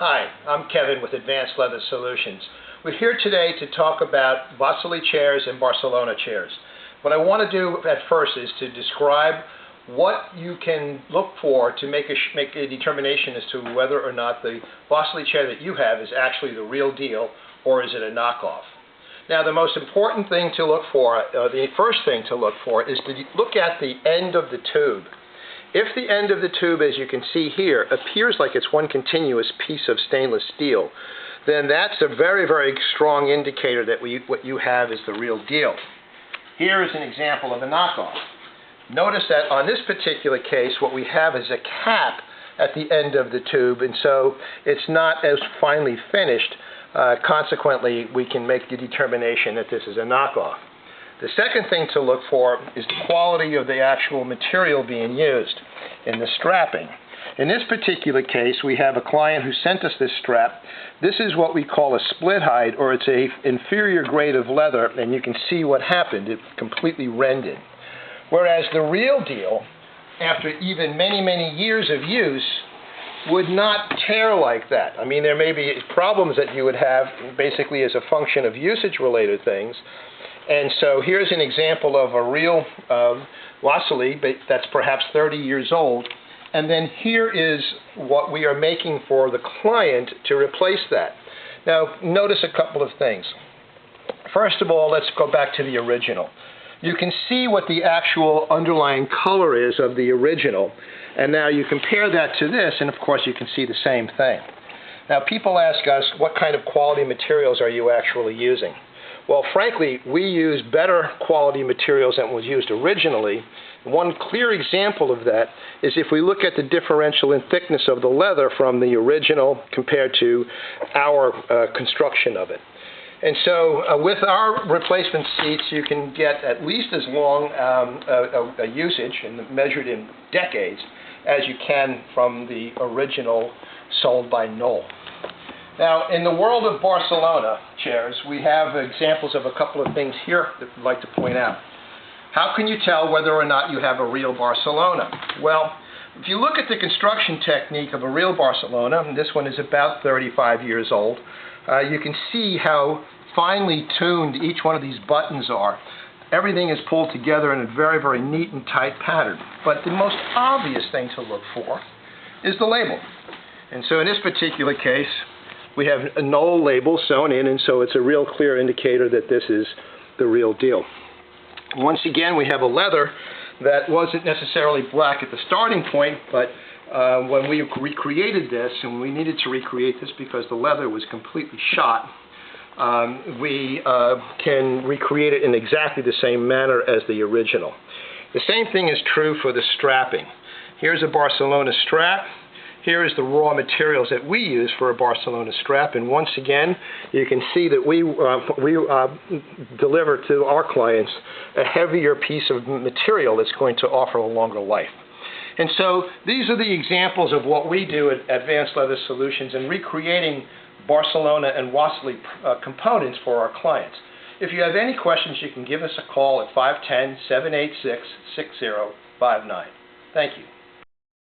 Hi, I'm Kevin with Advanced Leather Solutions. We're here today to talk about Wassily chairs and Barcelona chairs. What I want to do at first is to describe what you can look for to make a determination as to whether or not the Wassily chair that you have is actually the real deal or is it a knockoff. Now, the most important thing to look for, the first thing to look for, is to look at the end of the tube. If the end of the tube, as you can see here, appears like it's one continuous piece of stainless steel, then that's a very, very strong indicator that what you have is the real deal. Here is an example of a knockoff. Notice that on this particular case, what we have is a cap at the end of the tube, and so it's not as finely finished. Consequently, we can make the determination that this is a knockoff. The second thing to look for is the quality of the actual material being used in the strapping. In this particular case, we have a client who sent us this strap. This is what we call a split hide, or it's an inferior grade of leather, and you can see what happened. It's completely rended. Whereas the real deal, after even many, many years of use, would not tear like that. I mean, there may be problems that you would have basically as a function of usage-related things. And so here's an example of a real Wassily that's perhaps 30 years old. And then here is what we are making for the client to replace that. Now, notice a couple of things. First of all, let's go back to the original. You can see what the actual underlying color is of the original. And now you compare that to this, and of course you can see the same thing. Now, people ask us, what kind of quality materials are you actually using? Well, frankly, we use better quality materials than was used originally. One clear example of that is if we look at the differential in thickness of the leather from the original compared to our construction of it. And so with our replacement seats, you can get at least as long a usage, and measured in decades, as you can from the original sold by Knoll. Now, in the world of Barcelona chairs, we have examples of a couple of things here that we'd like to point out. How can you tell whether or not you have a real Barcelona? Well, if you look at the construction technique of a real Barcelona, and this one is about 35 years old, you can see how finely tuned each one of these buttons are. Everything is pulled together in a very, very neat and tight pattern. But the most obvious thing to look for is the label. And so in this particular case, we have a Knoll label sewn in, and so it's a real clear indicator that this is the real deal. Once again, we have a leather that wasn't necessarily black at the starting point, but when we recreated this, and we needed to recreate this because the leather was completely shot, we can recreate it in exactly the same manner as the original. The same thing is true for the strapping. Here's a Barcelona strap. Here is the raw materials that we use for a Barcelona strap, and once again, you can see that we deliver to our clients a heavier piece of material that's going to offer a longer life. And so these are the examples of what we do at Advanced Leather Solutions in recreating Barcelona and Wassily components for our clients. If you have any questions, you can give us a call at 510-786-6059. Thank you.